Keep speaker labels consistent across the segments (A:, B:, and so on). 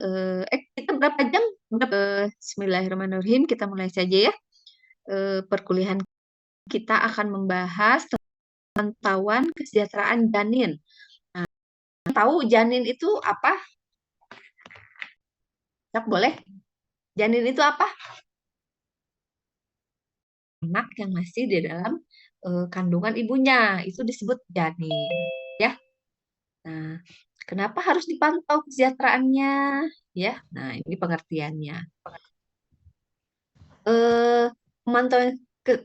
A: kita berapa jam? Bismillahirrahmanirrahim, kita mulai saja ya. Perkuliahan kita akan membahas pemantauan kesejahteraan janin. Nah, tahu janin itu apa? Cak, boleh? Janin itu apa? Anak yang masih di dalam kandungan ibunya, itu disebut janin. Ya. Nah, kenapa harus dipantau kesejahteraannya? Ya, nah ini pengertiannya. Eh,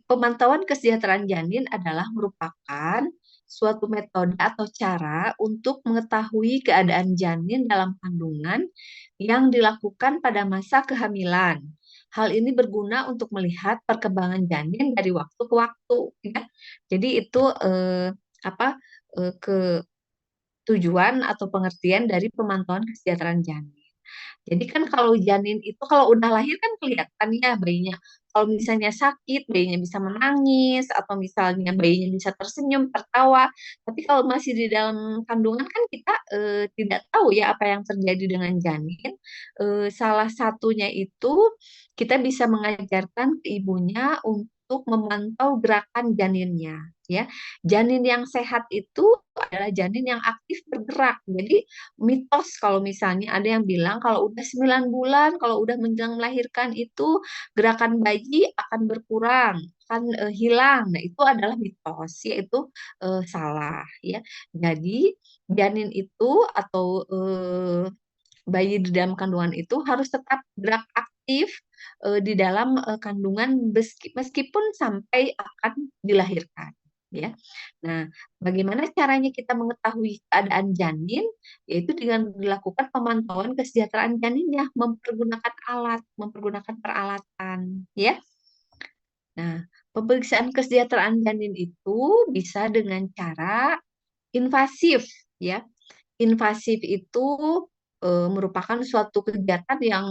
A: pemantauan kesejahteraan janin adalah merupakan suatu metode atau cara untuk mengetahui keadaan janin dalam kandungan yang dilakukan pada masa kehamilan. Hal ini berguna untuk melihat perkembangan janin dari waktu ke waktu, ya. Jadi itu apa ke tujuan atau pengertian dari pemantauan kesejahteraan janin. Jadi kan kalau janin itu kalau udah lahir kan kelihatan ya bayinya. Kalau misalnya sakit, bayinya bisa menangis atau misalnya bayinya bisa tersenyum, tertawa. Tapi kalau masih di dalam kandungan kan kita tidak tahu ya apa yang terjadi dengan janin. Salah satunya itu kita bisa mengajarkan ke ibunya untuk memantau gerakan janinnya, ya. Janin yang sehat itu adalah janin yang aktif bergerak. Jadi mitos kalau misalnya ada yang bilang kalau udah 9 bulan, kalau udah menjelang melahirkan itu gerakan bayi akan berkurang, akan hilang. Nah, itu adalah mitos, yaitu salah ya. Jadi janin itu atau bayi di dalam kandungan itu harus tetap gerak aktif di dalam kandungan meskipun sampai akan dilahirkan, ya. Nah, bagaimana caranya kita mengetahui keadaan janin? Yaitu dengan dilakukan pemantauan kesejahteraan janinnya, mempergunakan peralatan, ya. Nah, pemeriksaan kesejahteraan janin itu bisa dengan cara invasif, ya. Invasif itu merupakan suatu kegiatan yang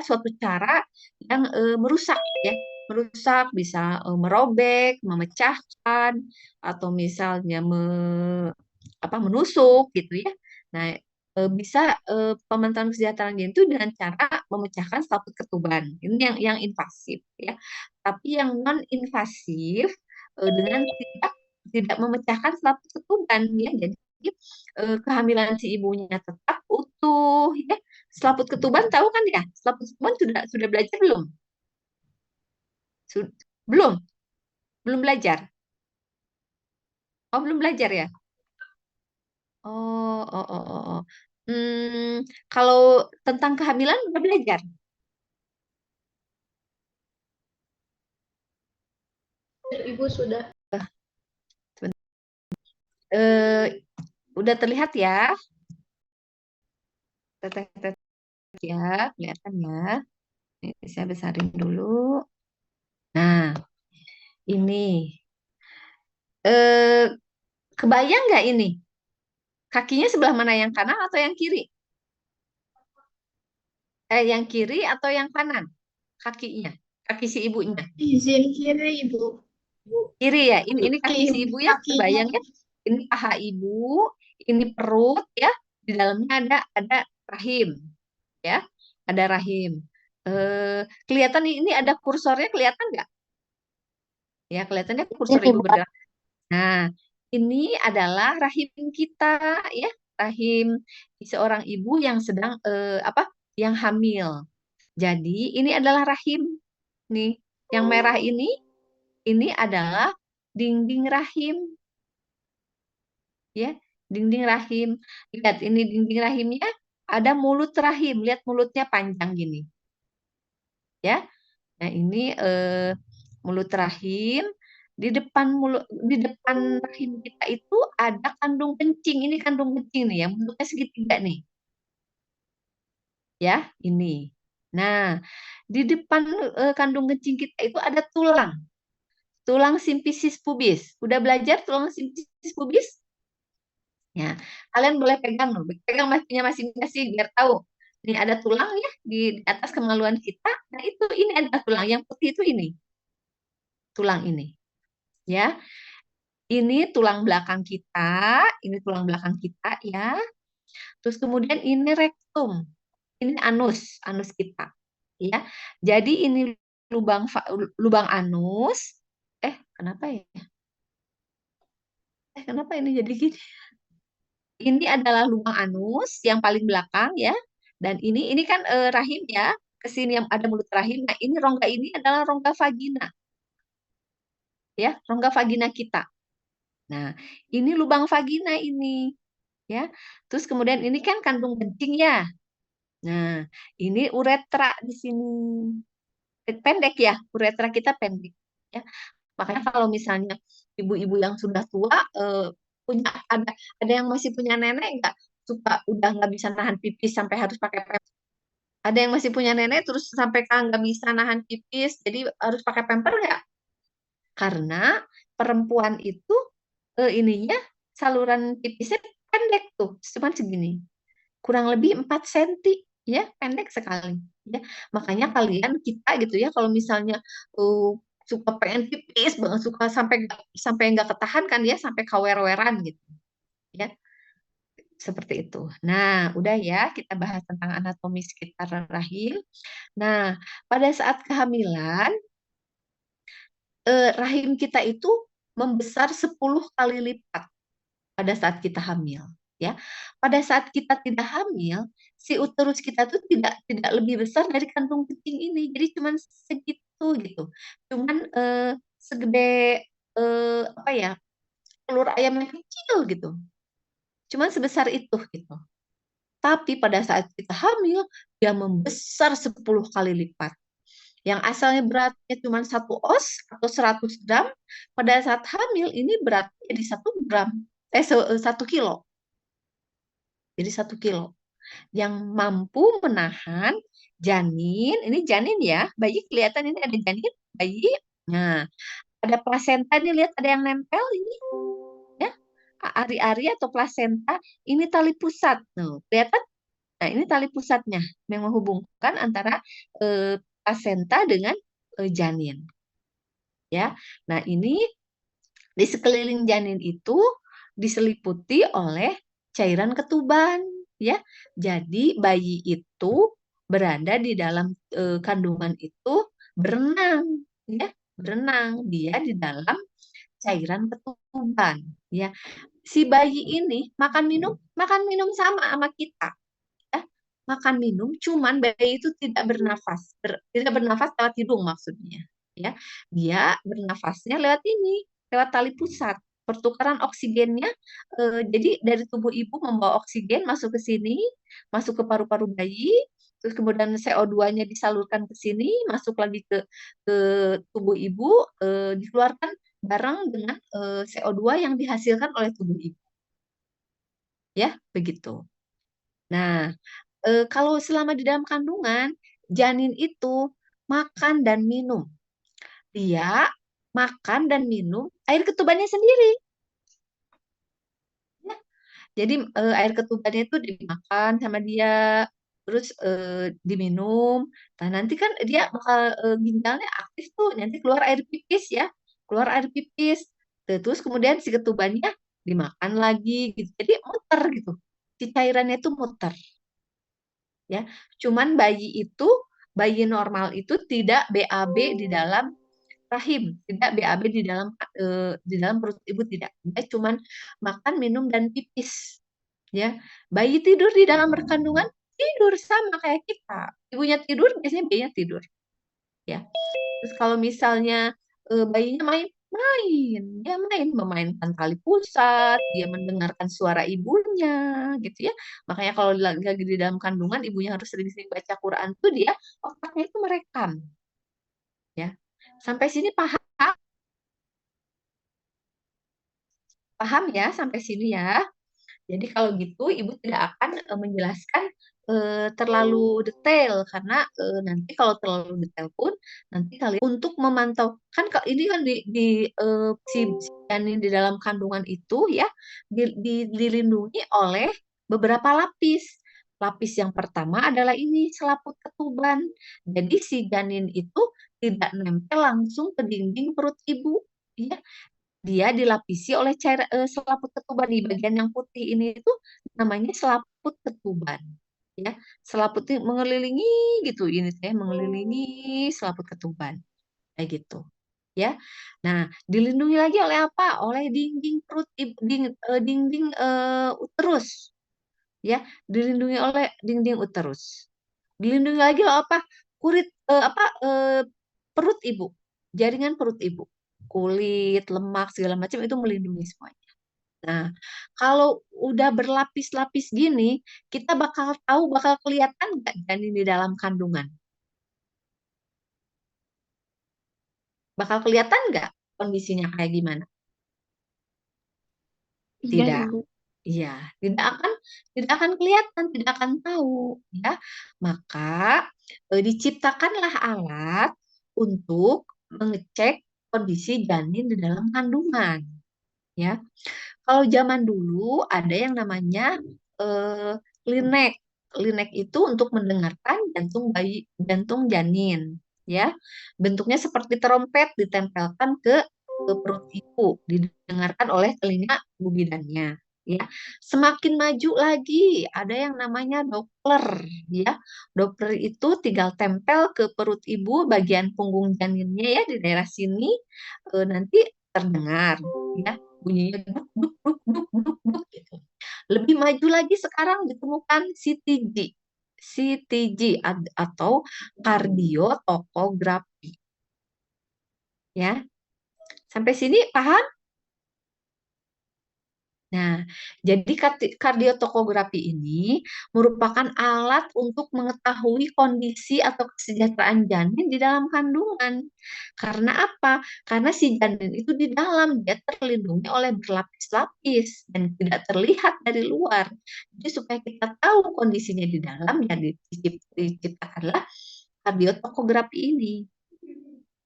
A: suatu cara yang merusak, ya, merusak bisa merobek, memecahkan, atau misalnya menusuk gitu ya. Nah, bisa pemantauan kesejahteraan janin itu dengan cara memecahkan selaput ketuban. Ini yang invasif ya. Tapi yang non invasif dengan tidak memecahkan selaput ketuban ya. Jadi kehamilan si ibunya tetap utuh ya. Selaput ketuban tahu kan ya? Selaput ketuban sudah belajar belum? Sud- belum, belum belajar. Oh, belum belajar ya? Oh, oh, oh, oh, oh. Kalau tentang kehamilan udah belajar?
B: Ibu sudah.
A: Eh, udah terlihat ya? Teteh, teteh ya, kelihatan ya. Ini saya besarin dulu. Nah, ini. Eh, kebayang nggak ini? Kakinya sebelah mana, yang kanan atau yang kiri? Yang kiri atau yang kanan? Kakinya, kaki si ibunya.
B: Izin kiri, Ibu.
A: Kiri ya. Ini kaki si ibu ya.
B: Kakinya.
A: Kebayang ya? Ini paha ibu, ini perut ya. Di dalamnya ada rahim ya. Ada rahim. Kelihatan ini ada kursornya, kelihatan nggak? Ya, kelihatannya kursor
B: Ini,
A: ibu
B: Bu.
A: bergerak. Nah, ini adalah rahim kita ya, rahim seorang ibu yang sedang yang hamil. Jadi ini adalah rahim nih. Yang merah ini adalah dinding rahim ya, dinding rahim. Lihat ini dinding rahimnya, ada mulut rahim. Lihat mulutnya panjang gini ya. Nah, ini mulut rahim. Di depan rahim kita itu ada kandung kencing. Ini kandung kencing nih yang bentuknya segitiga nih. Ya, ini. Nah, di depan kandung kencing kita itu ada tulang. Tulang simfisis pubis. Udah belajar tulang simfisis pubis? Ya, kalian boleh pegang loh. Pegang punya masing-masing biar tahu. Ini ada tulang ya di atas kemaluan kita. Nah, ini ada tulang yang putih itu ini. Tulang ini. Ya. Ini tulang belakang kita, ini tulang belakang kita ya. Terus kemudian ini rektum. Ini anus kita, ya. Jadi ini lubang anus. Kenapa ya? Kenapa ini jadi gini? Ini adalah lubang anus yang paling belakang, ya. Dan ini kan rahim, ya. Kesini yang ada mulut rahim. Nah, ini rongga ini adalah rongga vagina, ya, rongga vagina kita. Nah, ini lubang vagina ini, ya. Terus kemudian ini kan kandung kencing, ya. Nah, ini uretra di sini. Pendek, ya, uretra kita pendek, ya. Makanya kalau misalnya ibu-ibu yang sudah tua punya ada yang masih punya nenek nggak, suka udah nggak bisa nahan pipis sampai harus pakai pempers. Ada yang masih punya nenek terus sampai kan nggak bisa nahan pipis jadi harus pakai pemper nggak? Karena perempuan itu ininya saluran pipisnya pendek tuh, cuma segini, kurang lebih 4 senti, ya, pendek sekali, ya. Makanya kalian kita gitu ya kalau misalnya uh, suka pengen pipis banget, suka sampai nggak ketahan kan ya, sampai kawer-weran gitu, ya, seperti itu. Nah, udah ya, kita bahas tentang anatomi sekitar rahim. Nah, pada saat kehamilan rahim kita itu membesar 10 kali lipat pada saat kita hamil, ya. Pada saat kita tidak hamil, si uterus kita tuh tidak tidak lebih besar dari kantung kecil ini. Jadi cuman segitu gitu. Cuman segede apa ya? Telur ayam yang kecil gitu. Cuman sebesar itu gitu. Tapi pada saat kita hamil, dia membesar 10 kali lipat. Yang asalnya beratnya cuma 1 oz atau 100 gram, pada saat hamil ini beratnya jadi 1 gram, 1 kilo. Jadi 1 kilo yang mampu menahan janin. Ini janin, ya, bayi kelihatan ini ada janin bayi. Nah, ada plasenta nih, lihat ada yang nempel ini, ya, ari-ari atau plasenta. Ini tali pusat, tuh kelihatan. Nah, ini tali pusatnya yang menghubungkan antara plasenta dengan janin, ya. Nah, ini di sekeliling janin itu diseliputi oleh cairan ketuban, ya. Jadi bayi itu berada di dalam kandungan itu berenang, ya, berenang dia di dalam cairan ketuban, ya. Si bayi ini makan minum sama sama kita, ya. Makan minum, cuman bayi itu tidak bernafas lewat hidung maksudnya, ya. Dia bernafasnya lewat ini, lewat tali pusat. Pertukaran oksigennya, jadi dari tubuh ibu membawa oksigen masuk ke sini, masuk ke paru-paru bayi, terus kemudian CO2-nya disalurkan ke sini, masuk lagi ke tubuh ibu, dikeluarkan bareng dengan CO2 yang dihasilkan oleh tubuh ibu, ya, begitu. Nah, kalau selama di dalam kandungan, janin itu makan dan minum. Dia makan dan minum air ketubannya sendiri, ya. Jadi air ketubannya itu dimakan sama dia, terus diminum. Nah, nanti kan dia bakal ginjalnya aktif tuh, nanti keluar air pipis, ya, keluar air pipis. Terus kemudian si ketubannya dimakan lagi gitu. Jadi muter gitu. Si cairannya itu muter, ya. Cuman bayi normal itu tidak BAB di dalam rahim, tidak BAB di dalam perut ibu, tidak. Dia cuman makan, minum dan pipis, ya. Bayi tidur di dalam kandungan, tidur sama kayak kita. Ibunya tidur, biasanya bayinya tidur, ya. Terus kalau misalnya bayinya main, dia memainkan tali pusat, dia mendengarkan suara ibunya, gitu ya. Makanya kalau lagi di dalam kandungan, ibunya harus sering-sering baca Quran tuh dia otaknya itu merekam, ya. Sampai sini paham, paham ya sampai sini, ya. Jadi kalau gitu ibu tidak akan menjelaskan terlalu detail karena nanti kalau terlalu detail pun nanti kalian untuk memantau kan ini kan si janin di dalam kandungan itu, ya, dilindungi oleh beberapa lapis. Lapis yang pertama adalah ini selaput ketuban. Jadi si janin itu tidak nempel langsung ke dinding perut ibu, ya. Dia dilapisi oleh selaput ketuban. Di bagian yang putih ini itu namanya selaput ketuban, ya. Selaput ini mengelilingi gitu, ini teh mengelilingi selaput ketuban, kayak gitu. Ya, nah dilindungi lagi oleh apa? Oleh dinding perut, dinding uterus, ya, dilindungi oleh dinding uterus. Dilindungi lagi oleh apa? Kulit perut ibu, jaringan perut ibu, kulit, lemak segala macam itu melindungi semuanya. Nah, kalau udah berlapis-lapis gini, kita bakal tahu, bakal kelihatan nggak janin di dalam kandungan? Bakal kelihatan nggak kondisinya kayak gimana?
B: Iya,
A: Tidak.
B: Ibu.
A: Iya, tidak akan kelihatan, tidak akan tahu, ya. Maka diciptakanlah alat untuk mengecek kondisi janin di dalam kandungan, ya. Kalau zaman dulu ada yang namanya eh, linek. Linek itu untuk mendengarkan jantung bayi, jantung janin, ya. Bentuknya seperti trompet ditempelkan ke perut ibu, didengarkan oleh telinga ibu bidannya. Ya, semakin maju lagi ada yang namanya Doppler, ya. Doppler itu tinggal tempel ke perut ibu bagian punggung janinnya ya di daerah sini, nanti terdengar, ya, bunyinya duk duk duk duk duk duk gitu. Lebih maju lagi sekarang ditemukan CTG, CTG atau kardiotokografi, ya. Sampai sini paham? Nah, jadi kardiotokografi ini merupakan alat untuk mengetahui kondisi atau kesejahteraan janin di dalam kandungan. Karena apa? Karena si janin itu di dalam, dia terlindungi oleh berlapis-lapis dan tidak terlihat dari luar. Jadi supaya kita tahu kondisinya di dalam, ya diciptakanlah kardiotokografi ini,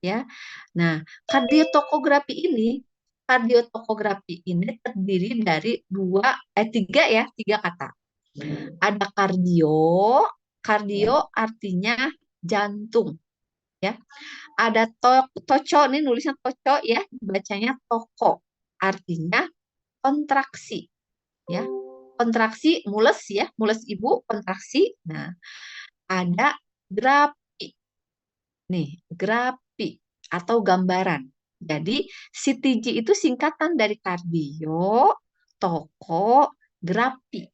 A: ya. Nah, kardiotokografi ini terdiri dari tiga kata. Ada kardio, kardio artinya jantung, ya. Ada toco, nih nulisnya toco ya, bacanya toko, artinya kontraksi, ya. Kontraksi mules ya, mules ibu kontraksi. Nah, ada grafi. Nih, grafi atau gambaran. Jadi, CTG itu singkatan dari kardio, toko, grafi,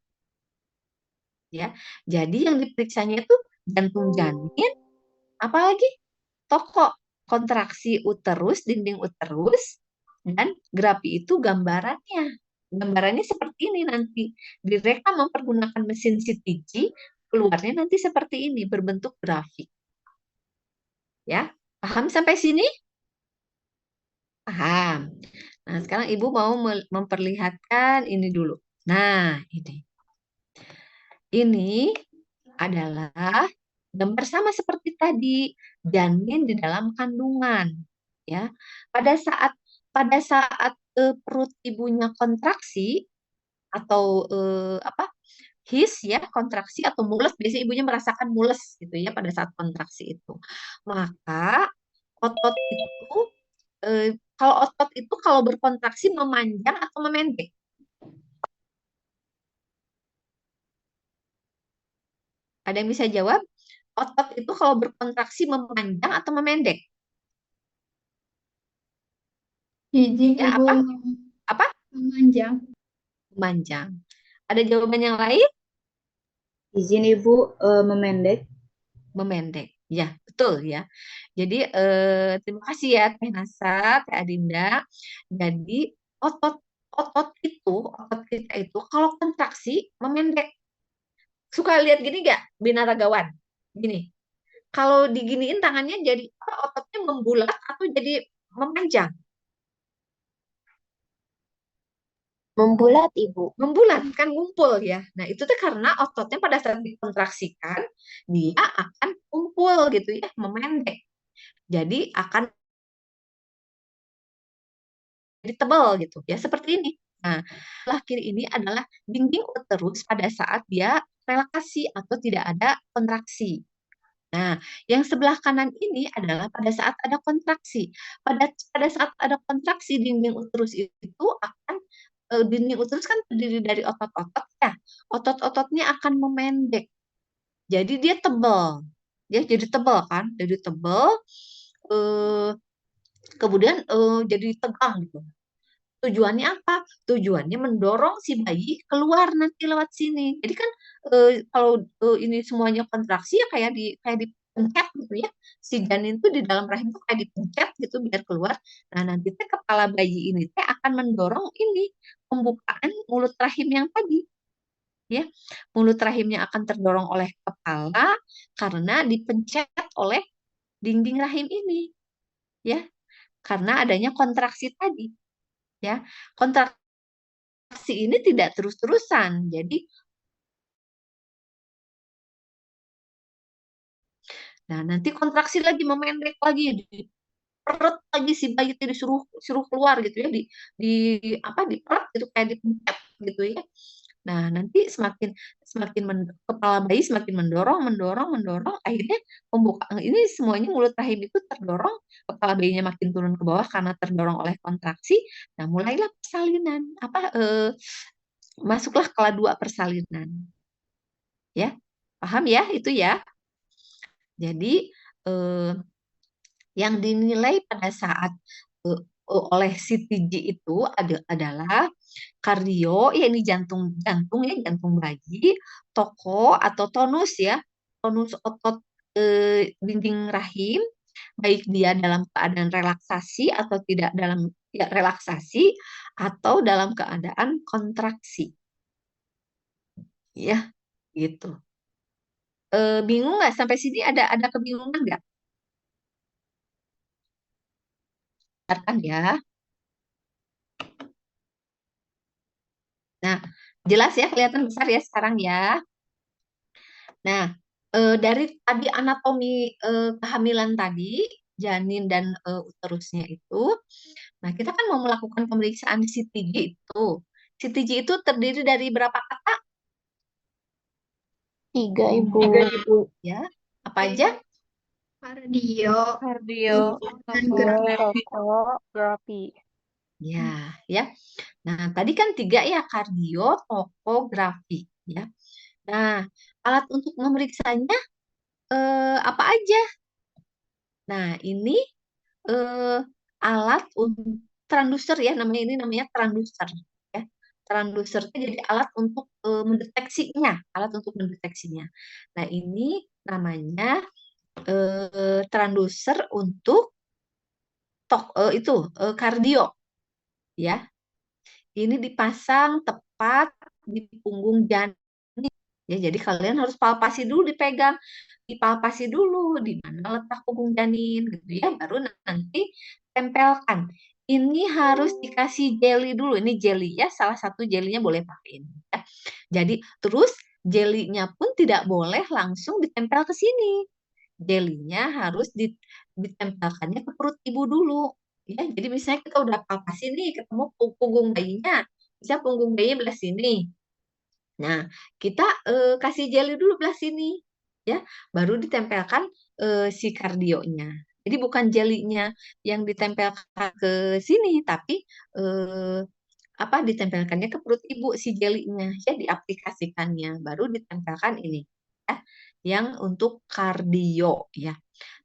A: ya. Jadi yang diperiksanya itu jantung janin, apalagi toko, kontraksi uterus, dinding uterus, dan grafi itu gambarannya. Gambarannya seperti ini nanti. Direkam mempergunakan mesin CTG, keluarnya nanti seperti ini, berbentuk grafik. Ya, paham sampai sini? Paham. Nah, sekarang Ibu mau memperlihatkan ini dulu. Nah, ini. Ini adalah gambar sama seperti tadi, janin di dalam kandungan. Ya. Pada saat perut ibunya kontraksi atau his ya, kontraksi atau mules, biasanya ibunya merasakan mules gitu ya pada saat kontraksi itu. Maka otot itu kalau otot itu kalau berkontraksi memanjang atau memendek? Ada yang bisa jawab? Otot itu kalau berkontraksi memanjang atau memendek?
B: Izin
A: Ya,
B: Ibu
A: apa? Apa?
B: memanjang.
A: Memanjang. Ada jawaban yang lain?
C: Izin Ibu memendek.
A: Memendek. Ya, betul ya. Jadi terima kasih ya Teh Nasa, Teh Adinda. Jadi otot otot kita itu kalau kontraksi memendek. Suka lihat gini gak binaragawan? Gini. Kalau diginiin tangannya jadi ototnya membulat atau jadi memanjang?
C: Membulat Ibu.
A: Membulat kan ngumpul ya. Nah, itu tuh karena ototnya pada saat dikontraksikan dia akan kumpul gitu ya, memendek. Jadi akan jadi tebal gitu ya, seperti ini. Nah, sebelah kiri ini adalah dinding uterus pada saat dia relaksasi atau tidak ada kontraksi. Nah, yang sebelah kanan ini adalah pada saat ada kontraksi. Pada saat ada kontraksi dinding uterus itu akan dinding uterus kan terdiri dari otot-otot ya. Otot-ototnya akan memendek. Jadi dia tebal. Ya, jadi tebal kan? Jadi tebal. eh, Kemudian jadi tegang gitu. Tujuannya apa? Tujuannya mendorong si bayi keluar nanti lewat sini. Jadi kan kalau ini semuanya kontraksi ya kayak dipencet gitu ya. Si janin tuh di dalam rahim tuh kayak dipencet gitu biar keluar. Nah, nanti teh kepala bayi ini teh akan mendorong ini pembukaan mulut rahim yang tadi ya. Mulut rahimnya akan terdorong oleh kepala karena dipencet oleh dinding rahim ini ya. Karena adanya kontraksi tadi ya. Kontraksi ini tidak terus-terusan. Jadi, nah nanti kontraksi lagi memendek lagi, di perut lagi si bayi itu disuruh suruh keluar gitu ya, di apa di perut gitu kayak dipencet gitu ya. Nah, nanti semakin semakin kepala bayi semakin mendorong, mendorong, mendorong, akhirnya pembukaan ini semuanya mulut rahim itu terdorong, kepala bayinya makin turun ke bawah karena terdorong oleh kontraksi. Nah, mulailah persalinan, masuklah kelas 2 persalinan. Ya, paham ya itu ya. Jadi eh, yang dinilai pada saat oleh CTG itu adalah kardio, ya ini jantung jantung ya jantung bayi, toko atau tonus ya, tonus otot dinding rahim, baik dia dalam keadaan relaksasi atau tidak dalam ya, relaksasi atau dalam keadaan kontraksi, ya gitu. Bingung nggak sampai sini ada kebingungan nggak? Kan ya. Nah, jelas ya, kelihatan besar ya sekarang ya. Nah, dari tadi anatomi kehamilan tadi, janin dan uterusnya itu, nah kita kan mau melakukan pemeriksaan CTG itu. CTG itu terdiri dari berapa kata?
C: 3, Ibu.
A: Ya, apa aja?
B: Kardio,
D: Kardio,
B: dan
D: toko,
B: gerak.
D: topografi.
A: Ya, ya. Nah, tadi kan 3 ya, kardio, topografi. Ya. Nah, alat untuk memeriksanya apa aja? Nah, ini eh, alat untuk transducer ya, namanya transducer ya. Transducer itu jadi alat untuk mendeteksinya, alat untuk mendeteksinya. Nah, ini namanya transducer untuk itu kardio ya. Ini dipasang tepat di punggung janin. Ya, jadi kalian harus palpasi dulu, dipegang, dipalpasi dulu di mana letak punggung janin gitu ya, baru nanti tempelkan. Ini harus dikasih jelly dulu. Ini jelly ya, salah satu jellynya boleh pakai ini ya. Jadi terus jellynya pun tidak boleh langsung ditempel ke sini. Jellynya harus ditempelkannya ke perut ibu dulu. Ya, jadi misalnya kita udah palpasi nih, ketemu punggung bayinya, bisa punggung bayinya belah sini. Nah, kita kasih jelly dulu belah sini, ya, baru ditempelkan si kardionya. Jadi bukan jelinya yang ditempelkan ke sini, tapi eh, ditempelkannya ke perut ibu si jelinya, ya diaplikasikannya, baru ditempelkan ini, ya, yang untuk kardio, ya.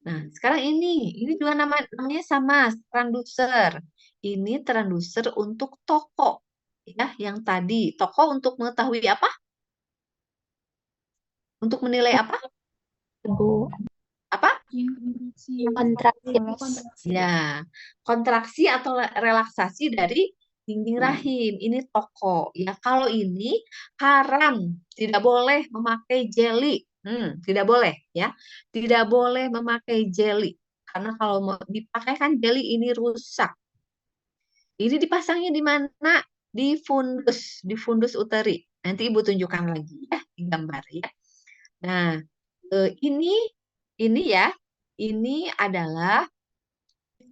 A: Nah, sekarang ini juga namanya sama transducer. Ini transducer untuk toko, ya, yang tadi toko untuk mengetahui apa? Untuk menilai apa?
C: Ibu.
A: Apa?
C: Kontraksi.
A: Ya, kontraksi atau relaksasi dari dinding rahim. Ini toko. Ya, kalau ini haram, tidak boleh memakai jelly. Tidak boleh ya. Tidak boleh memakai jelly. Karena kalau mau dipakai kan jelly ini rusak. Ini dipasangnya di mana? Di fundus uteri. Nanti Ibu tunjukkan lagi ya di gambar ya. Nah, ini ya, ini adalah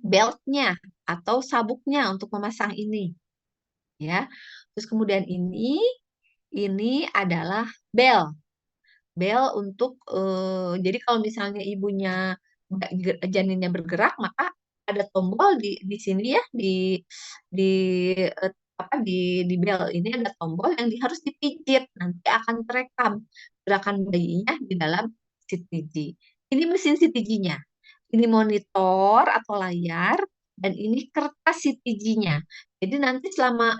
A: beltnya atau sabuknya untuk memasang ini, ya. Terus kemudian ini adalah bel, bel untuk jadi kalau misalnya ibunya janinnya bergerak, maka ada tombol di sini ya, di di bel ini ada tombol yang harus dipijit, nanti akan terekam gerakan bayinya di dalam CTG. Ini mesin CTG-nya. Ini monitor atau layar dan ini kertas CTG-nya. Jadi nanti selama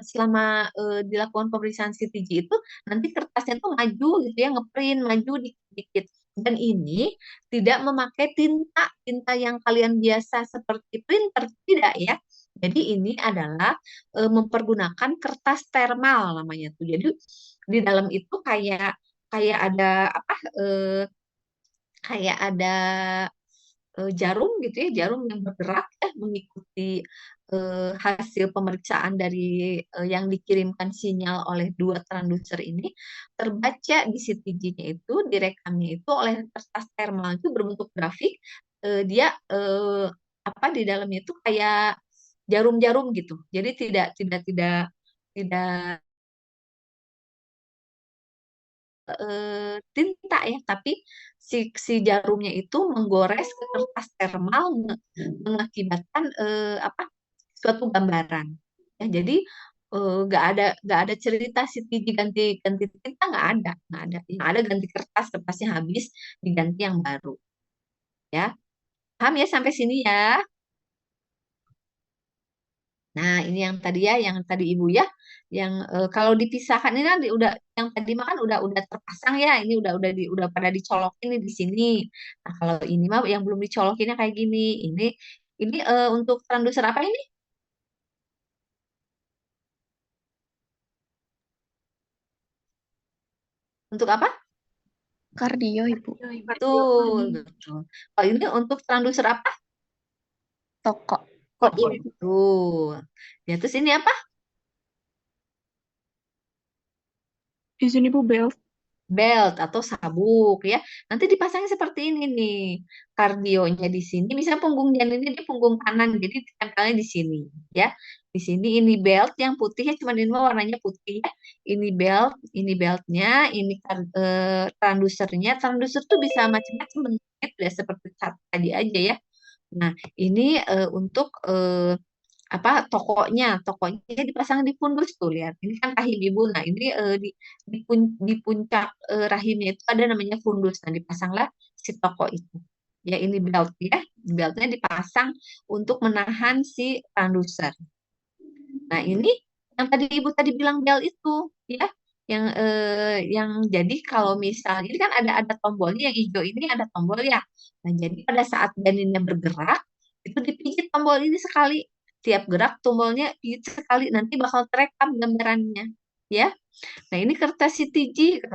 A: dilakukan pemeriksaan CTG itu nanti kertasnya tuh maju gitu ya, ngeprint maju dikit-dikit. Dan ini tidak memakai tinta yang kalian biasa seperti printer, tidak ya. Jadi ini adalah mempergunakan kertas termal namanya tuh. Jadi di dalam itu kayak kayak ada apa? Kayak ada jarum gitu ya, jarum yang bergerak ya mengikuti hasil pemeriksaan dari yang dikirimkan sinyal oleh dua transducer ini terbaca di CTG-nya itu, direkamnya itu oleh kertas thermal itu berbentuk grafik, dia apa di dalamnya itu kayak jarum-jarum gitu. Jadi tidak tinta ya, tapi si jarumnya itu menggores ke kertas thermal mengakibatkan apa suatu gambaran. Ya, jadi nggak ada cerita si Tiji ganti ganti tinta nggak ada. Yang ada ganti kertasnya habis diganti yang baru. Ya, paham ya sampai sini ya? Nah, ini yang tadi Ibu ya, yang kalau dipisahkan ini kan udah yang tadi makan udah terpasang ya, ini udah pada dicolokin nih di sini. Nah, kalau ini mah yang belum dicolokinnya kayak gini. Ini untuk transducer apa ini? Untuk apa?
C: Kardio, Ibu.
A: Betul, betul. Kalau ini untuk transducer apa?
C: Toko.
A: Toko. Betul. Ya, terus ini apa?
D: Di sini Bu belt.
A: Belt atau sabuk ya. Nanti dipasangnya seperti ini nih. Kardionya di sini, misalnya punggung janinnya di punggung kanan, jadi ditempelnya di sini ya. Di sini ini belt yang putihnya cuma ini mah warnanya putih ya. Ini beltnya, ini transducernya. Transducer tuh bisa macam-macam bentuknya, tidak seperti tadi aja ya. Nah, ini untuk tokonya dipasang di fundus tuh lihat ini kan rahim ibu. Nah ini di puncak rahimnya itu ada namanya fundus. Nah dipasanglah si toko itu ya, ini belt ya, beltnya dipasang untuk menahan si transducer. Nah ini yang tadi ibu tadi bilang belt itu ya, yang jadi kalau misalnya ini kan ada tombolnya, yang hijau ini ada tombol ya. Nah jadi pada saat janinnya bergerak itu dipijit tombol ini sekali, tiap gerak tombolnya pijit sekali, nanti bakal terekam gambarannya ya. Nah ini kertas CTG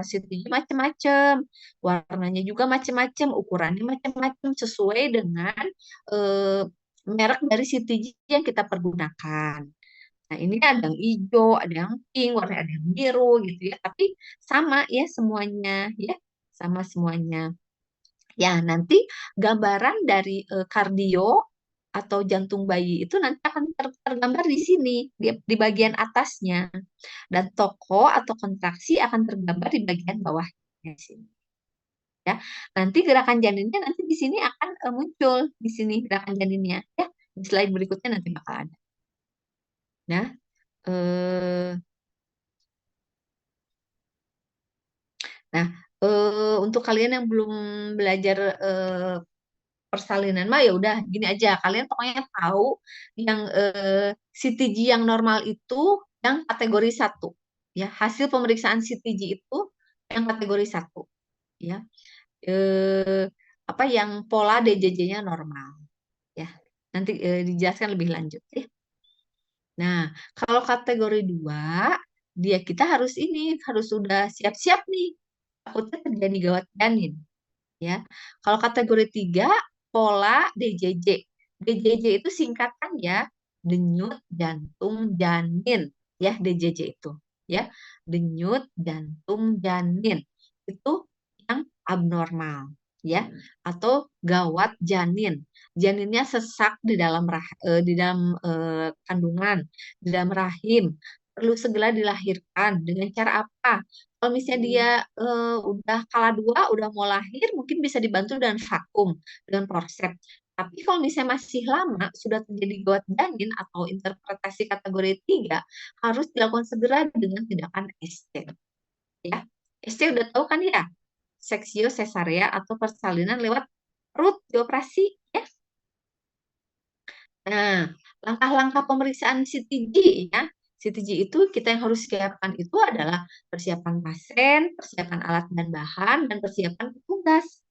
A: macam-macam, warnanya juga macam-macam, ukurannya macam-macam sesuai dengan eh, merek dari CTG yang kita pergunakan. Nah, ini ada yang hijau, ada yang pink, warna ada yang biru gitu ya. Tapi sama ya semuanya ya, sama semuanya. Ya, nanti gambaran dari kardio atau jantung bayi itu nanti akan tergambar di sini, di bagian atasnya. Dan toko atau kontraksi akan tergambar di bagian bawahnya di sini. Ya, nanti gerakan janinnya nanti di sini akan muncul di sini gerakan janinnya ya. Di slide berikutnya nanti bakal ada. Nah, eh, Nah, untuk kalian yang belum belajar persalinan mah ya udah gini aja, kalian pokoknya tahu yang CTG yang normal itu yang kategori 1 ya, hasil pemeriksaan CTG itu yang kategori 1 ya. Eh, apa yang pola DJJ-nya normal ya. Nanti dijelaskan lebih lanjut ya. Nah, kalau kategori 2 dia kita harus sudah siap-siap nih takutnya terjadi gawat janin ya. Kalau kategori 3 pola DJJ. DJJ itu singkatan ya, denyut jantung janin ya, DJJ itu ya. Denyut jantung janin itu yang abnormal ya, atau gawat janin. Janinnya sesak di dalam kandungan, di dalam rahim. Perlu segera dilahirkan dengan cara apa? Kalau misalnya dia udah kala 2, udah mau lahir, mungkin bisa dibantu dengan vakum, dengan forceps. Tapi kalau misalnya masih lama, sudah terjadi gawat janin atau interpretasi kategori 3, harus dilakukan segera dengan tindakan SC. Ya, SC udah tahu kan ya? seksio sesarea atau persalinan lewat perut dioperasi ya. Nah, langkah-langkah pemeriksaan CTG ya. CTG itu kita yang harus siapkan itu adalah persiapan pasien, persiapan alat dan bahan, dan persiapan petugas.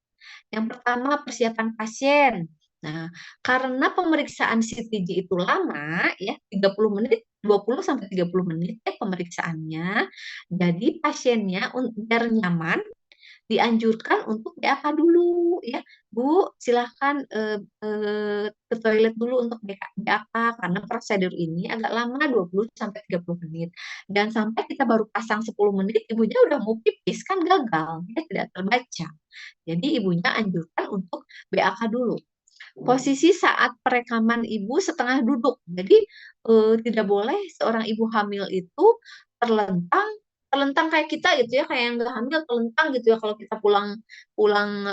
A: Yang pertama, persiapan pasien. Nah, karena pemeriksaan CTG itu lama ya, 30 menit, 20 sampai 30 menit ya pemeriksaannya. Jadi pasiennya biar nyaman dianjurkan untuk BAK dulu ya. Bu, silahkan ke toilet dulu untuk BAK karena prosedur ini agak lama 20 sampai 30 menit. Dan sampai kita baru pasang 10 menit ibunya udah mau pipis kan gagal, ya tidak terbaca. Jadi ibunya anjurkan untuk BAK dulu. Posisi saat perekaman ibu setengah duduk. Jadi tidak boleh seorang ibu hamil itu terlentang terlentang kayak kita gitu ya, kayak yang nggak hamil terlentang gitu ya kalau kita pulang pulang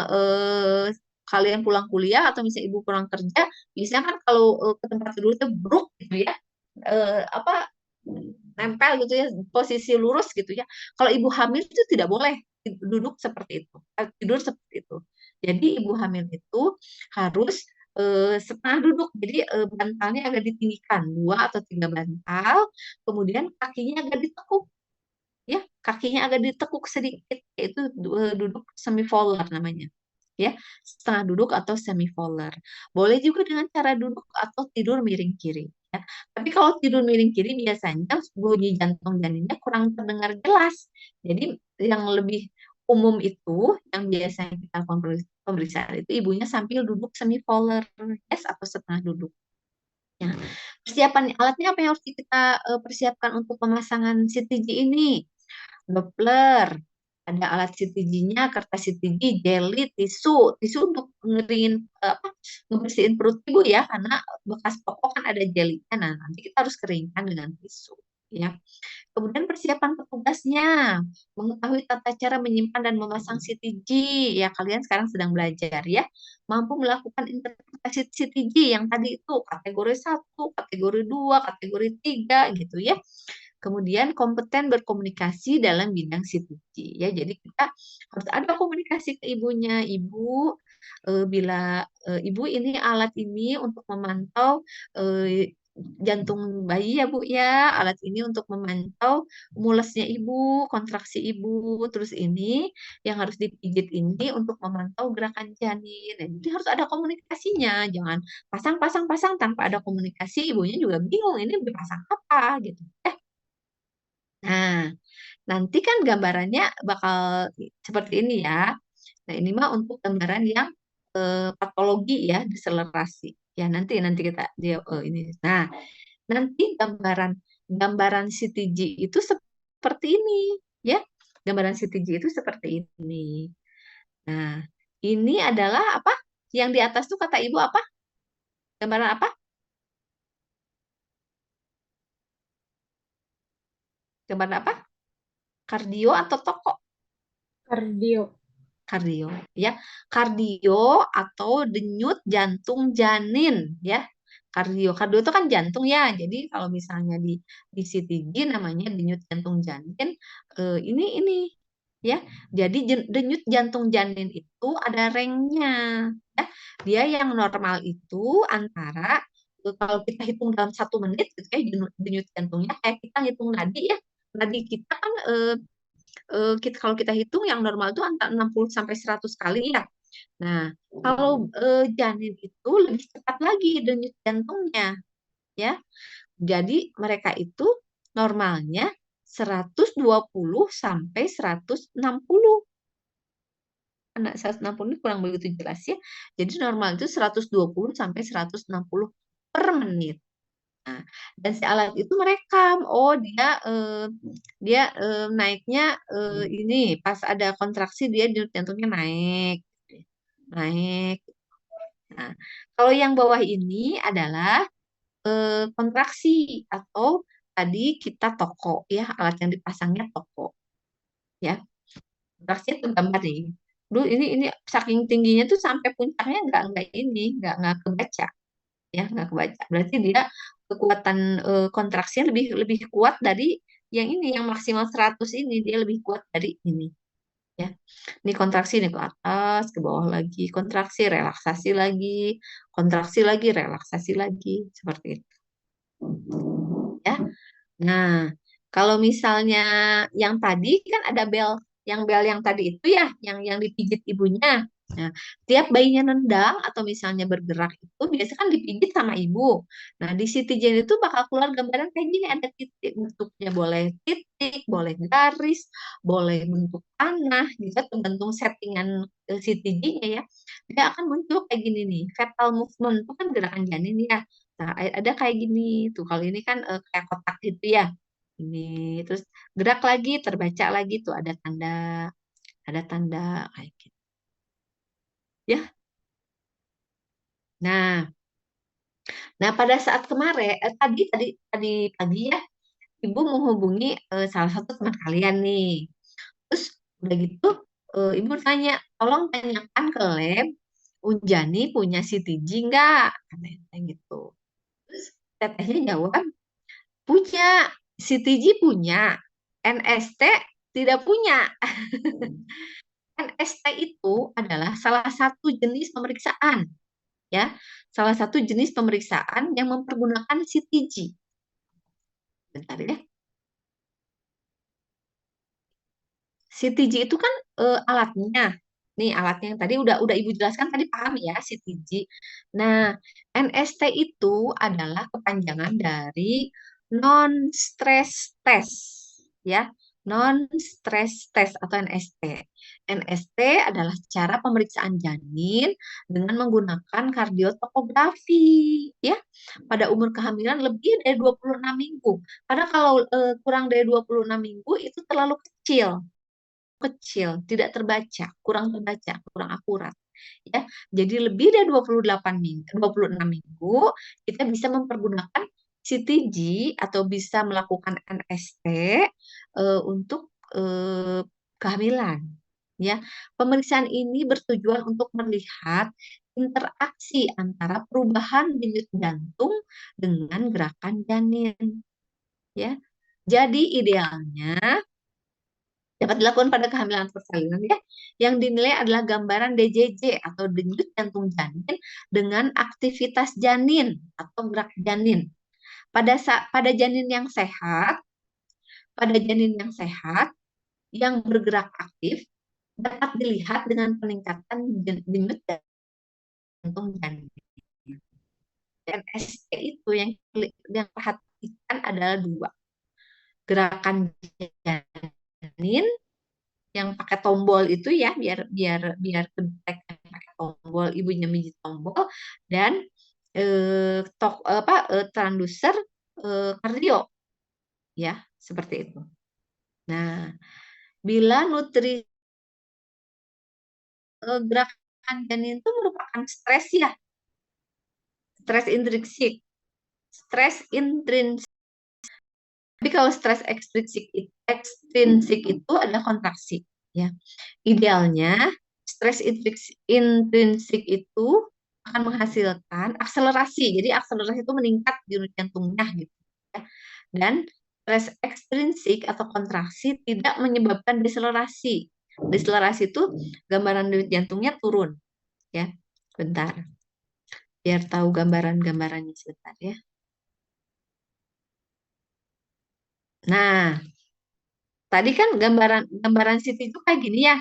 A: kalian pulang kuliah atau misalnya ibu pulang kerja, biasanya kan kalau ke tempat tidur itu bruk gitu ya, apa nempel gitu ya, posisi lurus gitu ya. Kalau ibu hamil itu tidak boleh duduk seperti itu, tidur seperti itu. Jadi ibu hamil itu harus setengah duduk, jadi bantalnya agak ditinggikan 2 atau 3 bantal, kemudian kakinya agak ditekuk ya, kakinya agak ditekuk sedikit, yaitu duduk semi volar namanya ya, setengah duduk atau semi volar. Boleh juga dengan cara duduk atau tidur miring kiri ya. Tapi kalau tidur miring kiri biasanya bunyi jantung janinnya kurang terdengar jelas. Jadi yang lebih umum itu yang biasanya kita pemeriksaan itu ibunya sambil duduk semi volar yes, atau setengah duduk. Ya. Persiapan alatnya apa yang harus kita persiapkan untuk pemasangan CTG ini? Doppler, ada alat CTG-nya, kertas CTG, jeli, tisu untuk ngeringin ngebersihin perut ibu ya, karena bekas pokok kan ada jelinya. Nah, nanti kita harus keringkan dengan tisu ya. Kemudian persiapan petugasnya, mengetahui tata cara menyimpan dan memasang CTG. Ya, kalian sekarang sedang belajar ya. Mampu melakukan interpretasi CTG yang tadi itu kategori 1, kategori 2, kategori 3 gitu ya. Kemudian kompeten berkomunikasi dalam bidang CTG ya. Jadi kita harus ada komunikasi ke ibunya. Ibu, bila ibu ini alat ini untuk memantau jantung bayi ya Bu ya. Alat ini untuk memantau mulesnya ibu, kontraksi ibu. Terus ini yang harus dipijit ini untuk memantau gerakan janin. Nah, jadi harus ada komunikasinya. Jangan pasang tanpa ada komunikasi. Ibunya juga bingung ini dipasang apa gitu. Nah, nanti kan gambarannya bakal seperti ini ya. Nah, ini mah untuk gambaran yang patologi ya, deselerasi. Ya, nanti kita dia ini. Nah, nanti gambaran CTG itu seperti ini ya. Gambaran CTG itu seperti ini. Nah, ini adalah apa? Yang di atas tuh kata Ibu apa? Gambaran apa? Gambaran apa? Kardio atau toko?
B: Kardio.
A: Kardio ya, kardio atau denyut jantung janin ya. Kardio itu kan jantung ya, jadi kalau misalnya di CTG namanya denyut jantung janin. Ini ya, jadi denyut jantung janin itu ada rangnya ya. Dia yang normal itu antara kalau kita hitung dalam 1 menit gitu ya, denyut jantungnya kayak kita hitung nadi ya, nadi kita kan kalau kita hitung yang normal itu antara 60 sampai 100 kali ya. Nah, kalau janin itu lebih cepat lagi denyut jantungnya ya. Jadi mereka itu normalnya 120 sampai 160. Anak 160 ini kurang begitu jelas ya. Jadi normal itu 120 sampai 160 per menit. Nah, dan si alat itu merekam, oh dia naiknya ini pas ada kontraksi dia denyut jantungnya naik, naik. Nah, kalau yang bawah ini adalah kontraksi atau tadi kita toko ya, alat yang dipasangnya toko ya. Kontraksinya itu gambar nih. Dulu ini saking tingginya tuh sampai puncaknya nggak kebaca ya, nggak kebaca. Berarti dia kekuatan kontraksinya lebih kuat dari yang ini, yang maksimal 100 ini dia lebih kuat dari ini Ya, ini kontraksi nih ke atas, ke bawah lagi, kontraksi, relaksasi lagi, seperti itu. Ya. Nah, kalau misalnya yang tadi kan ada bel yang tadi itu ya, yang dipijit ibunya. Nah, tiap bayinya nendang atau misalnya bergerak itu biasanya kan dipijit sama ibu. Nah, di Citizen itu bakal keluar gambaran kayak gini, ada titik, bentuknya boleh titik, boleh garis, boleh bentuk panah, juga tergantung settingan Citizen-nya ya. Dia akan muncul kayak gini nih, fetal movement itu kan gerakan janin ya. Nah, ada kayak gini tuh. Kalau ini kan kayak kotak gitu ya. Ini terus gerak lagi, terbaca lagi tuh ada tanda kayak gitu. Ya. Nah, pada saat kemarin tadi tadi tadi pagi ya, Ibu menghubungi salah satu teman kalian nih. Terus udah gitu Ibu tanya, tolong tanyakan ke lab Unjani punya CTG enggak? Katanya gitu. Terus tetehnya jawab, punya, CTG punya, NST tidak punya. NST itu adalah salah satu jenis pemeriksaan, ya, salah satu jenis pemeriksaan yang mempergunakan CTG. Bentar ya. CTG itu kan alatnya. Nih alatnya yang tadi udah Ibu jelaskan tadi, paham ya CTG. Nah, NST itu adalah kepanjangan dari non stress test, ya. Non stress test atau NST. NST adalah cara pemeriksaan janin dengan menggunakan kardiotomografi, ya. Pada umur kehamilan lebih dari 26 minggu. Karena kalau kurang dari 26 minggu itu terlalu kecil, tidak terbaca, kurang terbaca, kurang akurat. Ya, jadi lebih dari 28 minggu, 26 minggu, kita bisa mempergunakan CTG atau bisa melakukan NST untuk kehamilan. Ya, pemeriksaan ini bertujuan untuk melihat interaksi antara perubahan denyut jantung dengan gerakan janin. Ya, jadi idealnya dapat dilakukan pada kehamilan persalinan ya, yang dinilai adalah gambaran DJJ atau denyut jantung janin dengan aktivitas janin atau gerak janin. Pada janin yang sehat, yang bergerak aktif dapat dilihat dengan peningkatan denyut jantung janin. Dan ST itu yang perhatikan adalah dua, gerakan janin yang pakai tombol itu ya, biar biar biar kedetek pakai tombol, ibunya mijit tombol, dan transducer kardio ya, seperti itu. Nah, bila gerakan janin itu merupakan stres ya, stres intrinsik, tapi kalau stres ekstrinsik itu adalah kontraksi ya. Idealnya stres intrinsik itu akan menghasilkan akselerasi. Jadi akselerasi itu meningkat di unit jantungnya gitu ya. Dan stres ekstrinsik atau kontraksi tidak menyebabkan deselerasi. Deselerasi itu gambaran unit jantungnya turun ya. Bentar. Biar tahu gambaran-gambarannya sebentar ya. Nah, tadi kan gambaran CT itu kayak gini ya.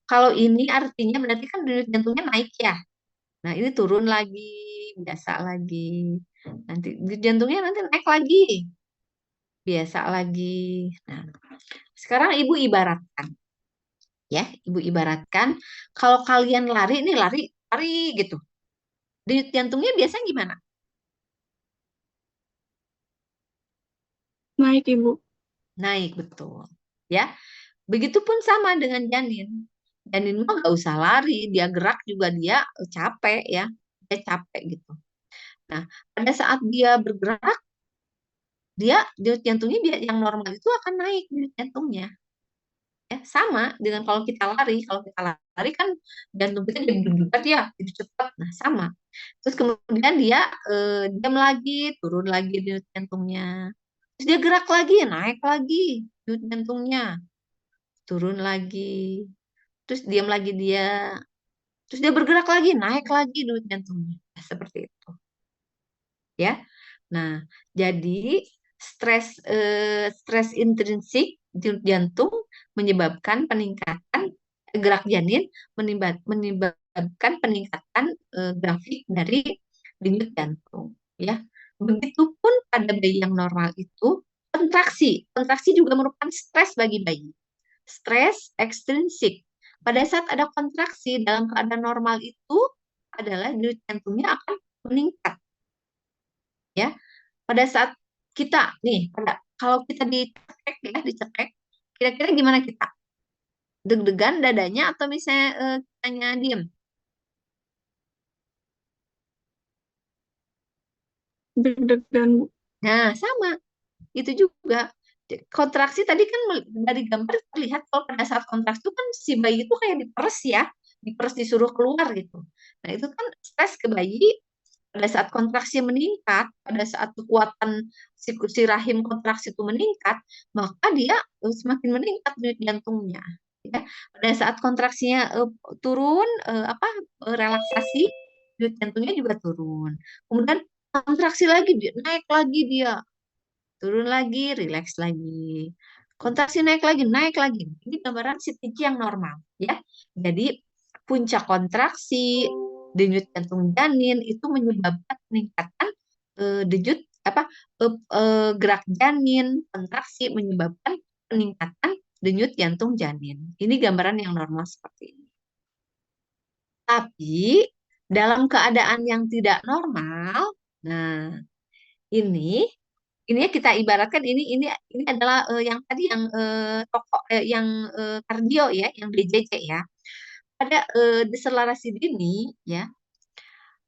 A: Kalau ini artinya berarti kan denyut jantungnya naik ya. Nah, ini turun lagi, biasa lagi. Nanti jantungnya nanti naik lagi, biasa lagi. Nah, sekarang Ibu ibaratkan, ya, Ibu ibaratkan kalau kalian lari, nih lari, lari gitu. Denyut jantungnya biasanya gimana?
D: Naik, Ibu.
A: Naik, betul. Ya, begitupun sama dengan janin. Janin mah nggak usah lari, dia gerak juga dia capek ya, dia capek gitu. Nah, pada saat dia bergerak, dia denyut jantungnya yang normal itu akan naik denyut jantungnya. Ya, sama dengan kalau kita lari kan jantung kita jadi berdebar ya, jadi cepat. Nah, sama. Terus kemudian dia diam lagi, turun lagi denyut jantungnya. Terus dia gerak lagi, naik lagi denyut jantungnya, turun lagi. terus diam lagi dia, terus dia bergerak lagi, naik lagi denyut jantungnya. Seperti itu. Ya. Nah, jadi stres intrinsik denyut jantung menyebabkan peningkatan gerak janin, menyebabkan peningkatan grafik dari denyut jantung. Ya, begitupun pada bayi yang normal itu kontraksi. Kontraksi juga merupakan stres bagi bayi. Stres ekstrinsik. Pada saat ada kontraksi dalam keadaan normal itu adalah denyut jantungnya akan meningkat. Ya, pada saat kita nih, kalau kita dicekek, kira-kira gimana kita? Deg-degan dadanya atau misalnya kitanya diem?
D: Deg-degan, Bu.
A: Nah, sama. Itu juga. Kontraksi tadi kan dari gambar terlihat kalau pada saat kontraksi itu kan si bayi itu kayak diperes ya, diperes disuruh keluar gitu. Nah, itu kan stres ke bayi. Pada saat kontraksi meningkat, pada saat kekuatan si rahim kontraksi itu meningkat, maka dia semakin meningkat denyut jantungnya. Ya. Pada saat kontraksinya turun, relaksasi, denyut jantungnya juga turun. Kemudian kontraksi lagi, naik lagi dia, turun lagi, rileks lagi. Kontraksi naik lagi. Ini gambaran CTG yang normal, ya. Jadi puncak kontraksi denyut jantung janin itu menyebabkan peningkatan gerak janin, kontraksi menyebabkan peningkatan denyut jantung janin. Ini gambaran yang normal seperti ini. Tapi dalam keadaan yang tidak normal, nah ini kita ibaratkan ini adalah yang tadi yang kardio ya, yang DJJ ya. Ada deselerasi dini ya.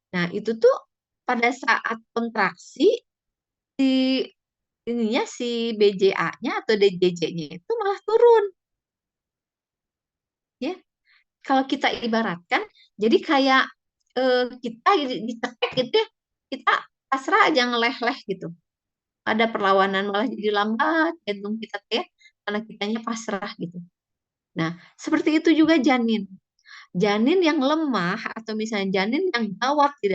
A: Nah, itu tuh pada saat kontraksi si si BJA-nya atau DJJ-nya itu malah turun. Ya. Kalau kita ibaratkan jadi kayak kita dicekek gitu ya, kita pasrah aja ngeleh-leh gitu. Ada perlawanan malah jadi lambat jantung kita ya, karena kitanya pasrah gitu. Nah, seperti itu juga janin. Janin yang lemah atau misalnya janin yang gawat di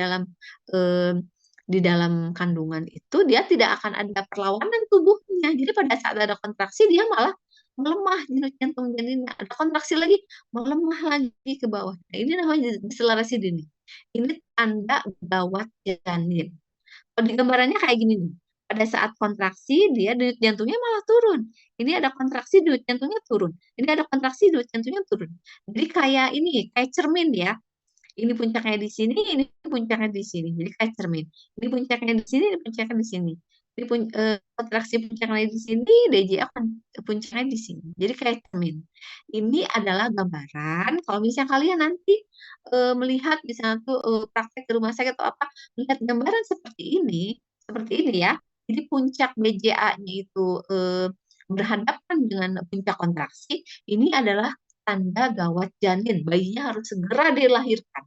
A: dalam kandungan itu dia tidak akan ada perlawanan tubuhnya. Jadi pada saat ada kontraksi dia malah melemah jantung janinnya. Ada kontraksi lagi melemah lagi ke bawah. Nah, ini namanya deselerasi dini. Ini tanda gawat janin. Kalau di gambarannya kayak gini nih. Pada saat kontraksi dia denyut jantungnya malah turun. Ini ada kontraksi denyut jantungnya turun. Ini ada kontraksi denyut jantungnya turun. Jadi kayak cermin ya. Ini puncaknya di sini, ini puncaknya di sini. Jadi kayak cermin. Ini puncaknya di sini, ini puncaknya di sini. Ini kontraksi puncaknya di sini, DJ akan puncaknya di sini. Jadi kayak cermin. Ini adalah gambaran. Kalau misalnya kalian nanti melihat misalnya tuh praktek di rumah sakit atau apa, melihat gambaran seperti ini ya. Jadi puncak BJA-nya itu berhadapan dengan puncak kontraksi, ini adalah tanda gawat janin, bayinya harus segera dilahirkan.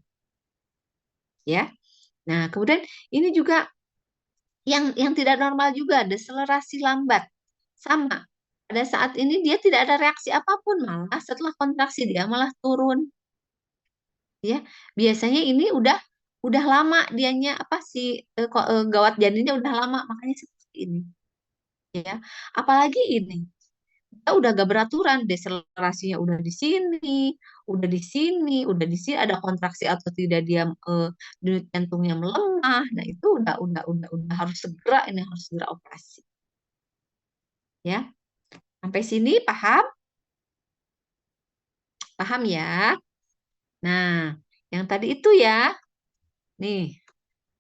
A: Ya. Nah, kemudian ini juga yang tidak normal juga, deselerasi lambat. Sama. Pada saat ini dia tidak ada reaksi apapun, malah setelah kontraksi dia malah turun. Ya, biasanya ini udah lama dianya gawat janinnya udah lama, makanya seperti ini. Ya, apalagi ini kita udah gak beraturan, deselerasinya udah di sini, udah di sini, ada kontraksi atau tidak dia denyut jantungnya melemah. Nah, itu udah harus segera operasi. Ya. Sampai sini paham? Paham ya? Nah, yang tadi itu ya. Nih.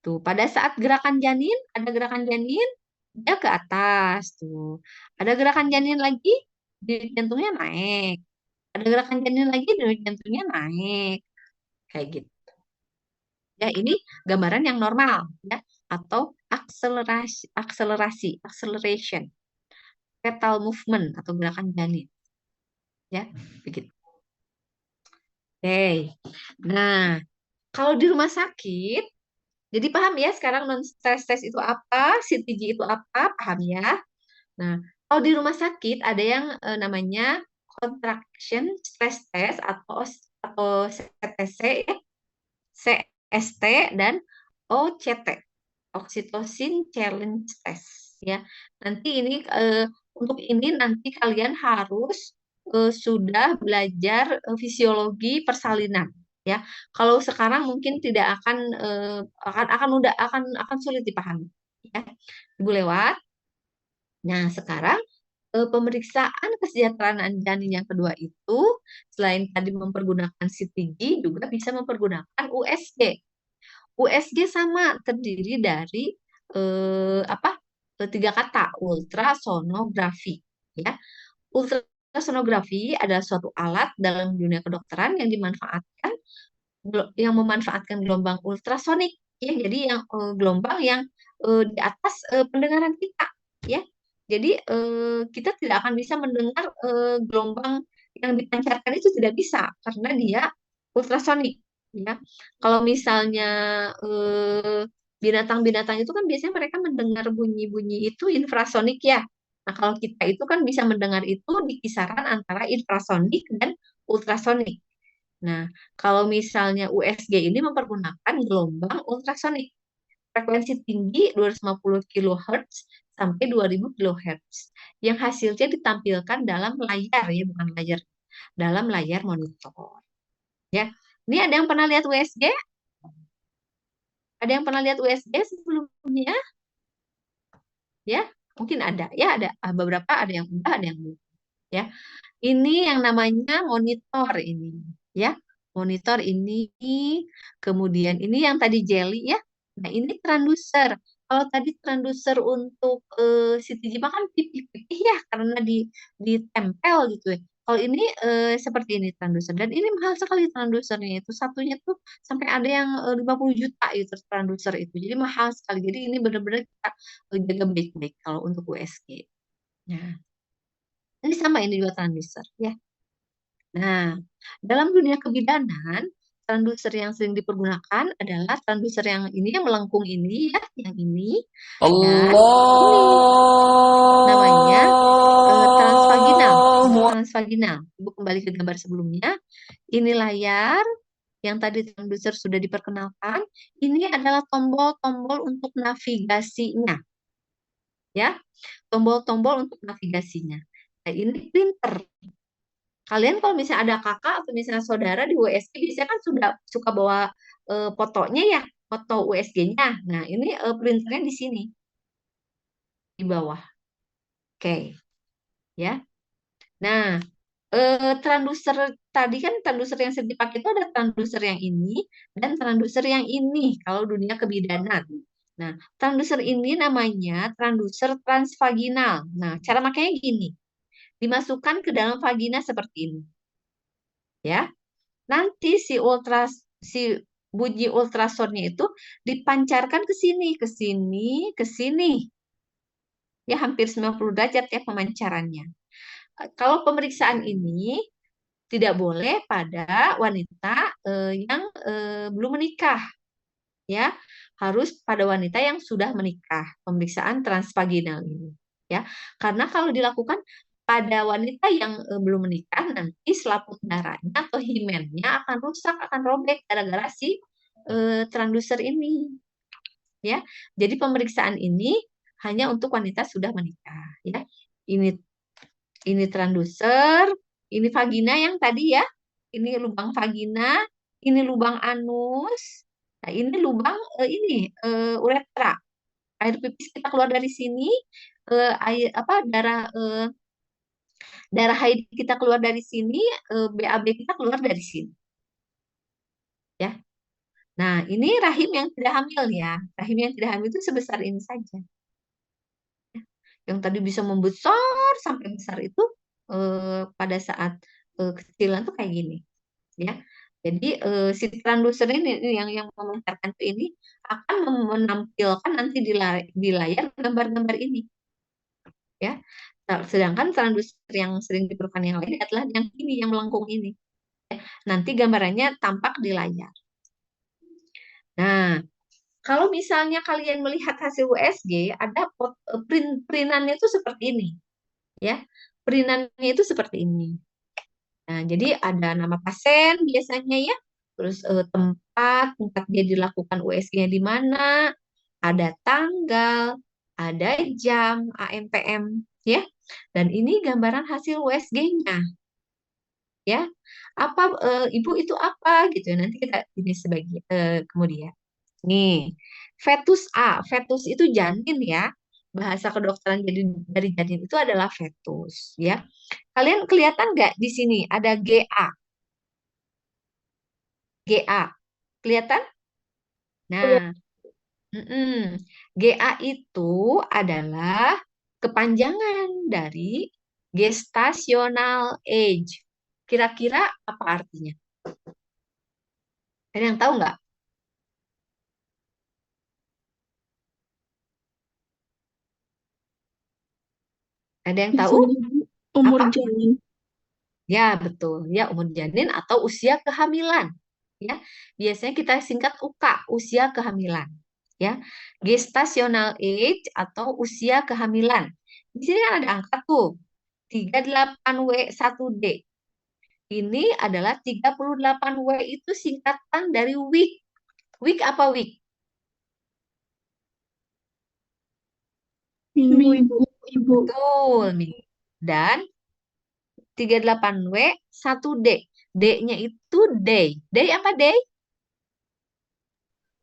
A: Tuh, pada saat gerakan janin, ada gerakan janin dia ke atas tuh. Ada gerakan janin lagi, denyut jantungnya naik. Ada gerakan janin lagi, denyut jantungnya naik. Kayak gitu. Ya, ini gambaran yang normal ya, atau acceleration. Fetal movement atau gerakan janin. Ya, begitu. Oke. Nah, kalau di rumah sakit, jadi paham ya sekarang non-stress test itu apa, CTG itu apa, paham ya? Nah, kalau di rumah sakit ada yang namanya contraction stress test atau CTC ya, CST dan OCT, oxytocin challenge test ya. Nanti ini untuk ini nanti kalian harus sudah belajar fisiologi persalinan ya. Kalau sekarang mungkin tidak akan sulit dipahami ya. Ibu lewat. Nah, sekarang pemeriksaan kesejahteraan janin yang kedua itu selain tadi mempergunakan CTG juga bisa mempergunakan USG. USG sama terdiri dari tiga kata, ultrasonografi ya. Ultrasonografi adalah suatu alat dalam dunia kedokteran yang memanfaatkan gelombang ultrasonik ya. Jadi yang gelombang yang di atas pendengaran kita ya. Jadi kita tidak akan bisa mendengar gelombang yang dipancarkan itu, tidak bisa karena dia ultrasonik ya. Kalau misalnya binatang-binatang itu kan biasanya mereka mendengar bunyi-bunyi itu infrasonik ya. Nah, kalau kita itu kan bisa mendengar itu di kisaran antara infrasonik dan ultrasonik. Nah, kalau misalnya USG ini mempergunakan gelombang ultrasonik. Frekuensi tinggi 250 kHz sampai 2000 kHz. Yang hasilnya ditampilkan dalam layar ya, bukan layar, dalam layar monitor. Ya. Ini ada yang pernah lihat USG? Ada yang pernah lihat USG sebelumnya? Ya, mungkin ada. Ya, ada beberapa, ada yang udah, ada yang belum. Ya. Ini yang namanya monitor ini, ya. Monitor ini, kemudian ini yang tadi jelly ya. Nah, ini transducer. Kalau tadi transducer untuk CTG kan pipih-pipih ya karena ditempel gitu ya. Kalau ini seperti ini transducer, dan ini mahal sekali transducernya, itu satunya tuh sampai ada yang 50 juta itu transducer itu. Jadi mahal sekali. Jadi ini benar-benar kita jaga baik-baik kalau untuk USG. Nah, ini sama, ini juga transducer ya. Nah, dalam dunia kebidanan, transducer yang sering dipergunakan adalah transducer yang ini, yang melengkung ini ya, yang ini, dan ini namanya transvaginal. Transvaginal. Ibu kembali ke gambar sebelumnya. Ini layar yang tadi transducer sudah diperkenalkan. Ini adalah tombol-tombol untuk navigasinya. Ya, tombol-tombol untuk navigasinya. Nah, ini printer. Kalian kalau misalnya ada kakak atau misalnya saudara di USG, biasanya kan sudah suka bawa fotonya ya, foto USG-nya. Nah, ini printernya di sini, di bawah. Oke, ya. Nah, transducer tadi kan transducer yang sering dipakai itu ada transducer yang ini dan transducer yang ini kalau dunia kebidanan. Nah, transducer ini namanya transducer transvaginal. Nah, cara makanya gini. Dimasukkan ke dalam vagina seperti ini. Ya. Nanti si bunyi ultrasonnya itu dipancarkan ke sini, ke sini, ke sini. Ya, hampir 90 derajat ya pemancarannya. Kalau pemeriksaan ini tidak boleh pada wanita yang belum menikah. Ya, harus pada wanita yang sudah menikah, pemeriksaan transvaginal ini. Ya, karena kalau dilakukan pada wanita yang belum menikah, nanti selaput darahnya atau himennya akan rusak, akan robek gara-gara si transducer ini. Ya, jadi pemeriksaan ini hanya untuk wanita sudah menikah. Ya, ini transducer, ini vagina yang tadi ya, ini lubang vagina, ini lubang anus, nah ini lubang uretra. Air pipis kita keluar dari sini, darah haid kita keluar dari sini, BAB kita keluar dari sini. Ya. Nah, ini rahim yang tidak hamil ya. Rahim yang tidak hamil itu sebesar ini saja. Ya. Yang tadi bisa membesar sampai besar itu pada saat kecilan tuh kayak gini. Ya. Jadi si transducer ini yang memancarkan ini akan menampilkan nanti di layar gambar-gambar ini. Ya. Sedangkan transducer yang sering diperlukan yang lain adalah yang ini, yang melengkung ini. Nanti gambarannya tampak di layar. Nah, kalau misalnya kalian melihat hasil USG, ada printannya itu seperti ini. Ya, printannya itu seperti ini. Nah, jadi ada nama pasien biasanya ya, terus tempat dia dilakukan USG-nya di mana, ada tanggal, ada jam, AM, PM, ya. Dan ini gambaran hasil USG-nya, ya. Apa Ibu itu apa gitu? Nanti kita ini sebagai kemudian. Nih, fetus A, fetus itu janin ya. Bahasa kedokteran jadi dari janin itu adalah fetus, ya. Kalian kelihatan nggak di sini ada GA, GA, kelihatan?
B: Kuliah.
A: Nah, GA itu adalah kepanjangan dari gestational age. Kira-kira apa artinya? Ada yang tahu nggak? Ada yang tahu?
D: Bisa jadi umur
A: Apa?
D: janin.
A: Ya, betul. Ya, umur janin atau usia kehamilan. Ya, biasanya kita singkat UK, usia kehamilan. Ya, gestational age atau usia kehamilan. Di sini kan ada angka tuh, 38W1D. Ini adalah 38W itu singkatan dari week. Week apa week?
D: Minggu, Ibu.
B: Ibu.
A: Betul, minggu. Dan 38W 1D. D-nya itu day. Day apa day?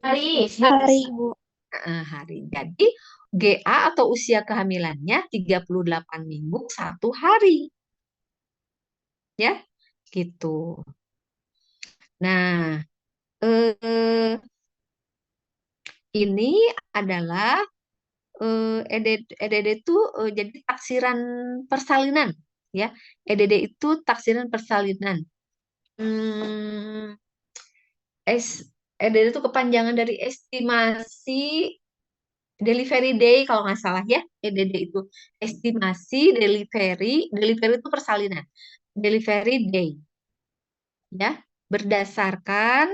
B: Hari.
C: Hari, Ibu.
A: Hari. Jadi GA atau usia kehamilannya 38 minggu 1 hari. Ya, gitu. Nah, eh, ini adalah EDD itu jadi taksiran persalinan, ya. EDD itu taksiran persalinan. Hmm, EDD itu kepanjangan dari estimasi delivery day kalau nggak salah ya. EDD itu estimasi delivery itu persalinan. Delivery day, ya. Berdasarkan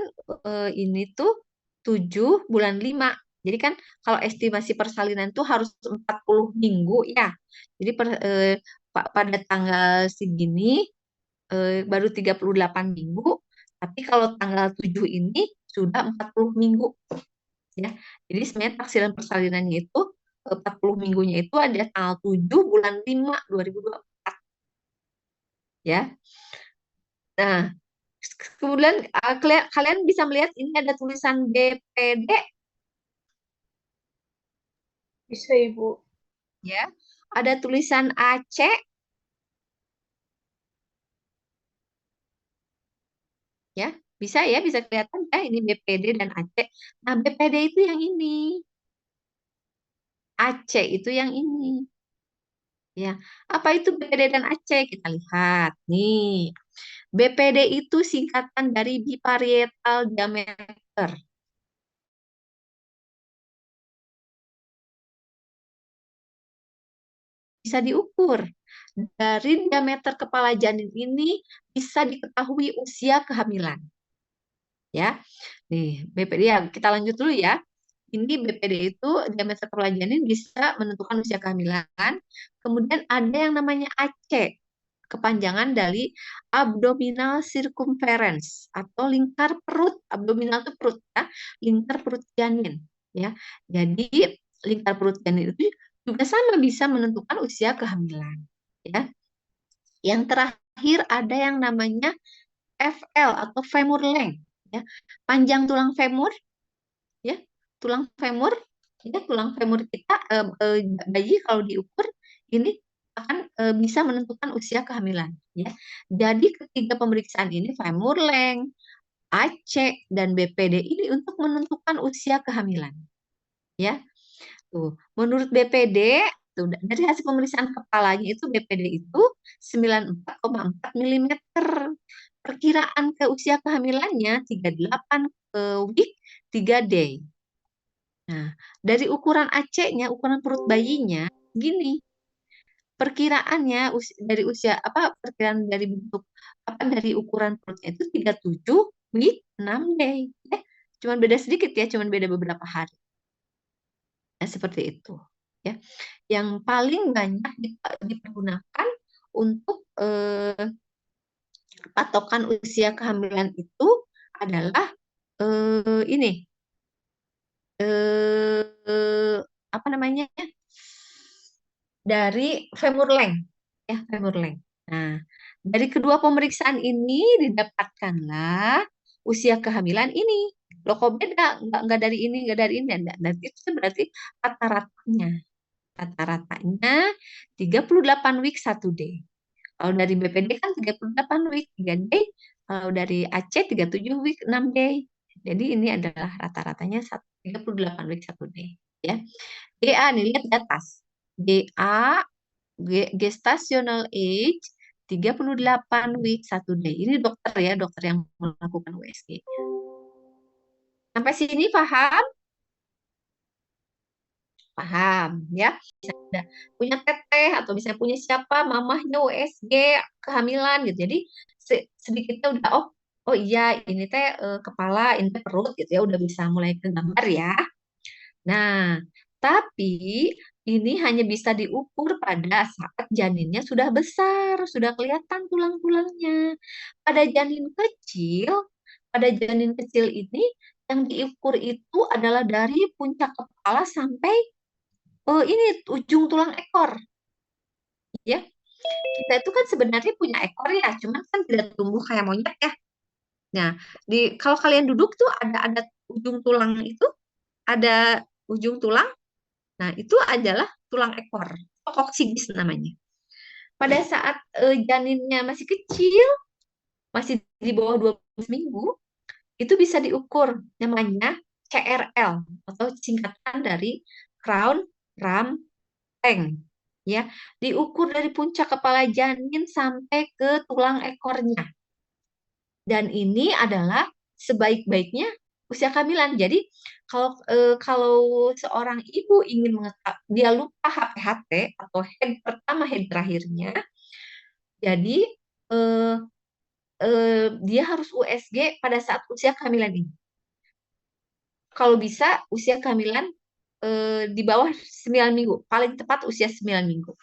A: ini tuh 7 bulan 5. Jadi kan kalau estimasi persalinan tuh harus 40 minggu ya. Jadi pada tanggal segini baru 38 minggu, tapi kalau tanggal 7 ini sudah 40 minggu, ya. Jadi sebenarnya taksiran persalinannya itu 40 minggunya itu ada tanggal 7 bulan 5 2024, ya. Nah, kemudian kalian bisa melihat ini ada tulisan BPD,
B: Bisa, Ibu.
A: ya. Ada tulisan AC, ya. Bisa ya, bisa kelihatan ya ini BPD dan AC. Nah, BPD itu yang ini. AC itu yang ini. Ya, apa itu BPD dan AC? Kita lihat nih. BPD itu singkatan dari biparietal diameter. Bisa diukur. Dari diameter kepala janin ini bisa diketahui usia kehamilan. Ya, nih BPD ya. Kita lanjut dulu ya. Ini BPD itu diameter kepala janin bisa menentukan usia kehamilan. Kemudian ada yang namanya AC, kepanjangan dari abdominal circumference atau lingkar perut. Abdominal itu perut ya, lingkar perut janin, ya. Jadi lingkar perut janin itu juga sama bisa menentukan usia kehamilan, ya. Yang terakhir ada yang namanya FL atau femur length, ya. Panjang tulang femur, ya. Tulang femur, ya, tulang femur kita bayi kalau diukur ini akan bisa menentukan usia kehamilan, ya. Jadi ketiga pemeriksaan ini femur length, AC dan BPD ini untuk menentukan usia kehamilan, ya. Tuh, menurut BPD tuh dari hasil pemeriksaan kepalanya itu BPD itu 94,4 mm. Perkiraan ke usia kehamilannya 38 week 3 day. Nah, dari ukuran AC-nya, ukuran perut bayinya gini. Perkiraannya dari usia apa perkiraan dari bentuk apa dari ukuran perutnya itu 37 week 6 day. Cuman beda sedikit ya, cuman beda beberapa hari. Nah, seperti itu, ya. Yang paling banyak dipergunakan untuk patokan usia kehamilan itu adalah ini apa namanya, dari femur length, ya femur length. Nah, dari kedua pemeriksaan ini didapatkanlah usia kehamilan ini. Loh kok beda? Nggak dari ini, nggak dari ini. Dan itu berarti rata-ratanya. Rata-ratanya 38 week 1 day. Kalau dari BPD kan 38 week 3 day. Kalau dari AC 37 week 6 day. Jadi ini adalah rata-ratanya 38 week 1 day. Ya. GA nih, lihat di atas. GA, gestational age 38 week 1 day. Ini dokter ya, dokter yang melakukan USG. Sampai sini paham? Paham ya. Bisa punya teteh atau bisa punya siapa, mamahnya USG kehamilan gitu. Jadi sedikitnya udah oh iya ini teh kepala, ini teh perut gitu ya, udah bisa mulai kegambar ya. Nah, tapi ini hanya bisa diukur pada saat janinnya sudah besar, sudah kelihatan tulang-tulangnya. Pada janin kecil ini yang diukur itu adalah dari puncak kepala sampai ini ujung tulang ekor. Ya, kita itu kan sebenarnya punya ekor ya, cuman kan tidak tumbuh kayak monyet ya. Nah, kalau kalian duduk tuh ada ujung tulang itu, ada ujung tulang. Nah, itu adalah tulang ekor, koksidis namanya. Pada saat janinnya masih kecil, masih di bawah 12 minggu, itu bisa diukur namanya CRL atau singkatan dari crown ram tank. Ya, diukur dari puncak kepala janin sampai ke tulang ekornya. Dan ini adalah sebaik-baiknya usia kehamilan. Jadi kalau seorang ibu ingin mengetahui, dia lupa HPHT atau head pertama, head terakhirnya, jadi dia harus USG pada saat usia kehamilan ini. Kalau bisa usia kehamilan di bawah 9 minggu, paling tepat usia 9 minggu.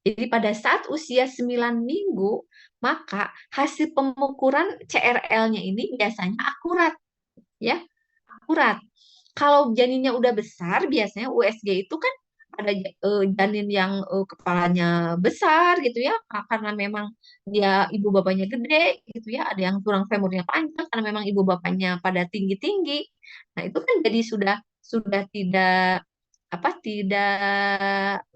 A: Jadi pada saat usia 9 minggu, maka hasil pemukuran CRL-nya ini biasanya akurat. Ya, akurat. Kalau janinnya udah besar, biasanya USG itu kan ada janin yang kepalanya besar gitu ya, karena memang dia ibu bapaknya gede gitu ya, ada yang tulang femurnya panjang karena memang ibu bapaknya pada tinggi-tinggi. Nah, itu kan jadi sudah tidak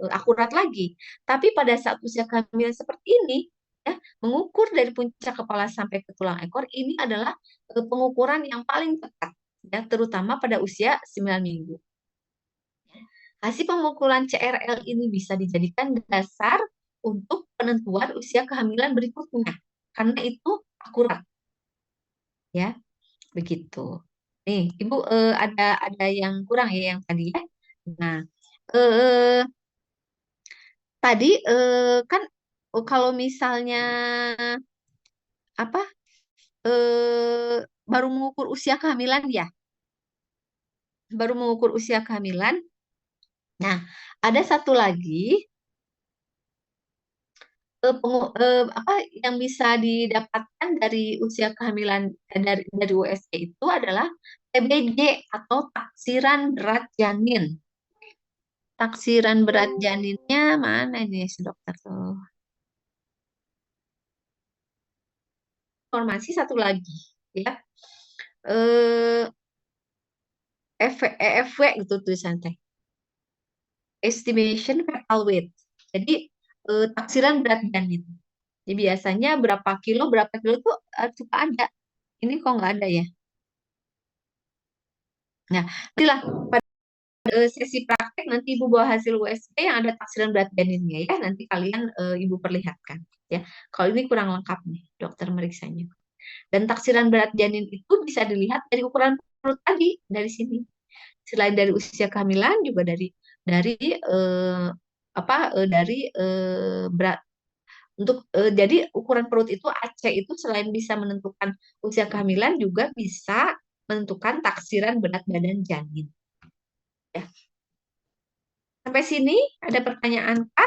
A: akurat lagi. Tapi pada saat usia kehamilan seperti ini, ya, mengukur dari puncak kepala sampai ke tulang ekor ini adalah pengukuran yang paling tepat, ya, terutama pada usia 9 minggu. Hasil pemukulan CRL ini bisa dijadikan dasar untuk penentuan usia kehamilan berikutnya, karena itu akurat, ya, begitu. Nih, Ibu ada yang kurang ya yang tadi ya. Nah, eh, tadi kan kalau misalnya apa baru mengukur usia kehamilan ya, baru mengukur usia kehamilan. Nah, ada satu lagi apa yang bisa didapatkan dari usia kehamilan dari USG itu adalah TBJ atau taksiran berat janin. Taksiran berat janinnya mana ini si dokter tuh? Informasi satu lagi ya. EFW gitu tulisan teh. Estimation fetal weight. Jadi taksiran berat janin. Jadi biasanya berapa kilo tuh suka ada. Ini kok nggak ada ya? Nah, inilah pada sesi praktek nanti Ibu bawa hasil USG yang ada taksiran berat janinnya ya. Nanti kalian Ibu perlihatkan ya. Kalau ini kurang lengkap nih dokter meriksanya. Dan taksiran berat janin itu bisa dilihat dari ukuran perut tadi dari sini. Selain dari usia kehamilan juga dari berat untuk jadi ukuran perut itu AC itu selain bisa menentukan usia kehamilan juga bisa menentukan taksiran berat badan janin. Ya. Sampai sini ada pertanyaan kah?